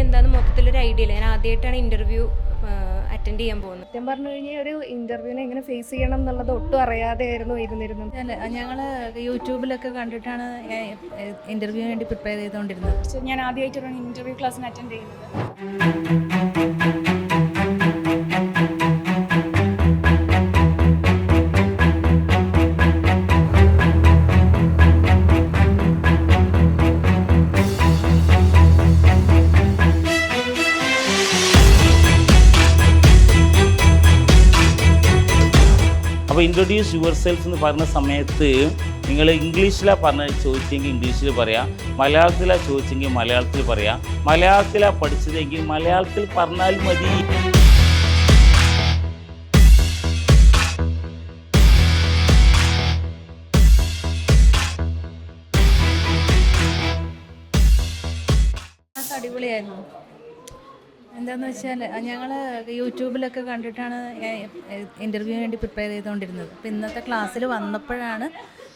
എന്താണെന്ന് മൊത്തത്തിലൊരു ഐഡിയ ഇല്ല. ഞാൻ ആദ്യമായിട്ടാണ് ഇൻ്റർവ്യൂ അറ്റൻഡ് ചെയ്യാൻ പോകുന്നത്. സത്യം പറഞ്ഞു കഴിഞ്ഞാൽ ഒരു ഇൻ്റർവ്യൂവിനെ എങ്ങനെ ഫേസ് ചെയ്യണം എന്നുള്ളത് ഒട്ടും അറിയാതെയായിരുന്നു ഇരുന്നിരുന്നത്. ഞങ്ങൾ യൂട്യൂബിലൊക്കെ കണ്ടിട്ടാണ് ഇൻ്റർവ്യൂവിന് വേണ്ടി പ്രിപ്പയർ ചെയ്തുകൊണ്ടിരുന്നത്. ഞാൻ ആദ്യമായിട്ടാണ് ഇൻ്റർവ്യൂ ക്ലാസ്സിന് അറ്റൻഡ് ചെയ്യുന്നത്. അപ്പോൾ ഇൻട്രൊഡ്യൂസ് യുവർ സെൽഫ് എന്ന് പറഞ്ഞ സമയത്ത് നിങ്ങൾ ഇംഗ്ലീഷിലാണ് ചോദിച്ചെങ്കിൽ ഇംഗ്ലീഷിൽ പറയാം, മലയാളത്തിലാണ് ചോദിച്ചെങ്കിൽ മലയാളത്തിൽ പറയാം, മലയാളത്തിലാണ് പഠിച്ചതെങ്കിൽ മലയാളത്തിൽ പറഞ്ഞാൽ മതി. അടിപൊളിയായിരുന്നു. എന്താണെന്ന് വെച്ചാൽ ഞങ്ങൾ യൂട്യൂബിലൊക്കെ കണ്ടിട്ടാണ് ഇൻ്റർവ്യൂവിന് വേണ്ടി പ്രിപ്പയർ ചെയ്തുകൊണ്ടിരുന്നത്. അപ്പോൾ ഇന്നത്തെ ക്ലാസ്സിൽ വന്നപ്പോഴാണ്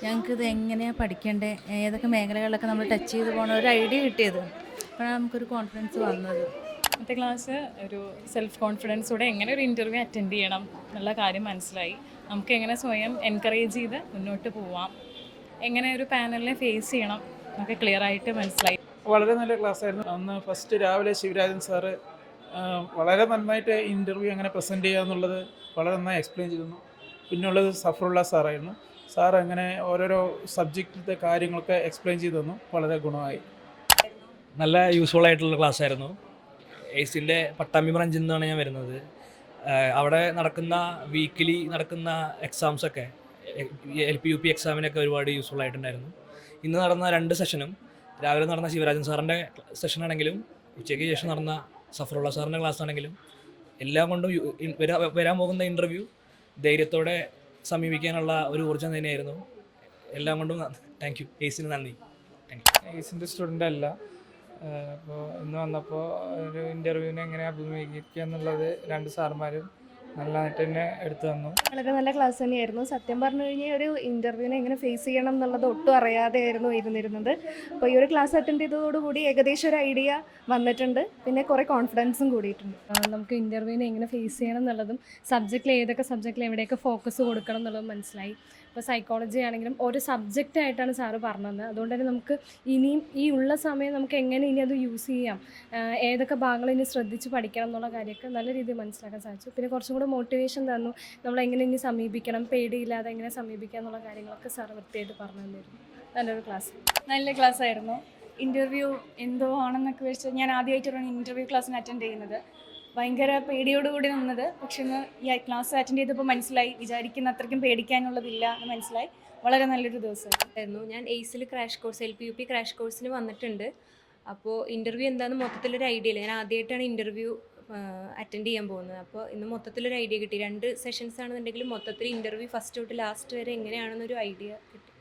ഞങ്ങൾക്കിത് എങ്ങനെയാണ് പഠിക്കേണ്ടത്, ഏതൊക്കെ മേഖലകളിലൊക്കെ നമ്മൾ ടച്ച് ചെയ്ത് പോകണ ഒരു ഐഡിയ കിട്ടിയത്. അപ്പോഴാണ് നമുക്കൊരു കോൺഫിഡൻസ് വന്നത്. ഇന്നത്തെ ക്ലാസ് ഒരു സെൽഫ് കോൺഫിഡൻസോടെ എങ്ങനെ ഒരു ഇൻ്റർവ്യൂ അറ്റൻഡ് ചെയ്യണം എന്നുള്ള കാര്യം മനസ്സിലായി. നമുക്ക് എങ്ങനെ സ്വയം എൻകറേജ് ചെയ്ത് മുന്നോട്ട് പോവാം, എങ്ങനെ ഒരു പാനലിനെ ഫേസ് ചെയ്യണം എന്നൊക്കെ ക്ലിയർ ആയിട്ട് മനസ്സിലായി. വളരെ നല്ല ക്ലാസ്സായിരുന്നു. അന്ന് ഫസ്റ്റ് രാവിലെ ശിവരാജൻ സാറ് വളരെ നന്നായിട്ട് ഇൻ്റർവ്യൂ എങ്ങനെ പ്രസൻറ്റ് ചെയ്യുക എന്നുള്ളത് വളരെ നന്നായി എക്സ്പ്ലെയിൻ ചെയ്തിരുന്നു. പിന്നുള്ളത് സഫറുള്ള സാറായിരുന്നു. സാർ അങ്ങനെ ഓരോരോ സബ്ജക്റ്റിലത്തെ കാര്യങ്ങളൊക്കെ എക്സ്പ്ലെയിൻ ചെയ്തു തന്നു. വളരെ ഗുണമായി. നല്ല യൂസ്ഫുൾ ആയിട്ടുള്ള ക്ലാസ് ആയിരുന്നു. എയ്സിൻ്റെ പട്ടാമ്പി ബ്രാഞ്ചിൽ നിന്നാണ് ഞാൻ വരുന്നത്. അവിടെ നടക്കുന്ന വീക്കിലി നടക്കുന്ന എക്സാംസൊക്കെ LP UP എക്സാമിനൊക്കെ ഒരുപാട് യൂസ്ഫുൾ ആയിട്ടുണ്ടായിരുന്നു. ഇന്ന് നടന്ന 2 സെഷനും, രാവിലെ നടന്ന ശിവരാജൻ സാറിൻ്റെ സെഷനാണെങ്കിലും ഉച്ചയ്ക്ക് ശേഷം നടന്ന സഫറുള്ള സാറിൻ്റെ ക്ലാസ് ആണെങ്കിലും എല്ലാം കൊണ്ടും വരാൻ പോകുന്ന ഇൻ്റർവ്യൂ ധൈര്യത്തോടെ സമീപിക്കാനുള്ള ഒരു ഊർജ്ജം തന്നെയായിരുന്നു. എല്ലാം കൊണ്ടും താങ്ക് യു. എയ്സിന് നന്ദി. എയ്സിൻ്റെ സ്റ്റുഡൻ്റ് അല്ല. അപ്പോൾ ഇന്ന് വന്നപ്പോൾ ഒരു ഇൻ്റർവ്യൂവിനെ എങ്ങനെ അഭിമുഖീകരിക്കുക എന്നുള്ളത് 2 സാർമാരും നല്ലതായിട്ട് തന്നെ എടുത്തു തന്നു. വളരെ നല്ല ക്ലാസ് തന്നെയായിരുന്നു. സത്യം പറഞ്ഞു കഴിഞ്ഞാൽ ഒരു ഇൻ്റർവ്യൂവിനെ എങ്ങനെ ഫേസ് ചെയ്യണം എന്നുള്ളത് ഒട്ടും അറിയാതെയായിരുന്നു ഇരുന്നിരുന്നത്. അപ്പോൾ ഈ ഒരു ക്ലാസ് അറ്റൻഡ് ചെയ്തതോടുകൂടി ഏകദേശം ഒരു ഐഡിയ വന്നിട്ടുണ്ട്. പിന്നെ കുറേ കോൺഫിഡൻസും കൂടിയിട്ടുണ്ട്. നമുക്ക് ഇൻ്റർവ്യൂവിനെ എങ്ങനെ ഫേസ് ചെയ്യണം എന്നുള്ളതും സബ്ജക്റ്റിൽ ഏതൊക്കെ സബ്ജക്റ്റിൽ എവിടെയൊക്കെ ഫോക്കസ് കൊടുക്കണം എന്നുള്ളതും മനസ്സിലായി. ഇപ്പോൾ സൈക്കോളജി ആണെങ്കിലും ഒരു സബ്ജക്റ്റ് ആയിട്ടാണ് സാറ് പറഞ്ഞത്. അതുകൊണ്ട് തന്നെ നമുക്ക് ഇനിയും ഈ ഉള്ള സമയം നമുക്ക് എങ്ങനെ ഇനി അത് യൂസ് ചെയ്യാം, ഏതൊക്കെ ഭാഗങ്ങൾ ഇനി ശ്രദ്ധിച്ച് പഠിക്കണം എന്നുള്ള കാര്യമൊക്കെ നല്ല രീതിയിൽ മനസ്സിലാക്കാൻ സാധിച്ചു. പിന്നെ കുറച്ചും കൂടെ മോട്ടിവേഷൻ തന്നു. നമ്മളെങ്ങനെ ഇനി സമീപിക്കണം, പേടിയില്ലാതെ എങ്ങനെ സമീപിക്കുക എന്നുള്ള കാര്യങ്ങളൊക്കെ സാറ് വൃത്തിയായിട്ട് പറഞ്ഞു തന്നിരുന്നു. നല്ലൊരു ക്ലാസ്. നല്ല ക്ലാസ് ആയിരുന്നു. ഇൻ്റർവ്യൂ എന്തോ ആണെന്നൊക്കെ വെച്ച് ഞാൻ ആദ്യമായിട്ടാണ് ഇൻ്റർവ്യൂ ക്ലാസ്സിന് അറ്റൻഡ് ചെയ്യുന്നത്. ഭയങ്കര പേടിയോടുകൂടി നിന്നത്. പക്ഷെ ഇന്ന് ഈ ക്ലാസ് അറ്റൻഡ് ചെയ്തപ്പോൾ മനസ്സിലായി, വിചാരിക്കുന്ന അത്രയ്ക്കും പേടിക്കാനുള്ളതില്ല എന്ന് മനസ്സിലായി. വളരെ നല്ലൊരു ദിവസമായിരുന്നു. ഞാൻ എയ്സിൽ crash course LP UP crash കോഴ്സിന് വന്നിട്ടുണ്ട്. അപ്പോൾ ഇൻ്റർവ്യൂ എന്താണെന്ന് മൊത്തത്തിലൊരു ഐഡിയ ഇല്ല. ഞാൻ ആദ്യമായിട്ടാണ് ഇൻ്റർവ്യൂ അറ്റൻഡ് ചെയ്യാൻ പോകുന്നത്. അപ്പോൾ ഇന്ന് മൊത്തത്തിലൊരു ഐഡിയ കിട്ടി. 2 സെഷൻസ് ആണെന്നുണ്ടെങ്കിലും മൊത്തത്തിൽ ഇൻ്റർവ്യൂ ഫസ്റ്റ് തൊട്ട് ലാസ്റ്റ് വരെ എങ്ങനെയാണെന്നൊരു ഐഡിയ കിട്ടി.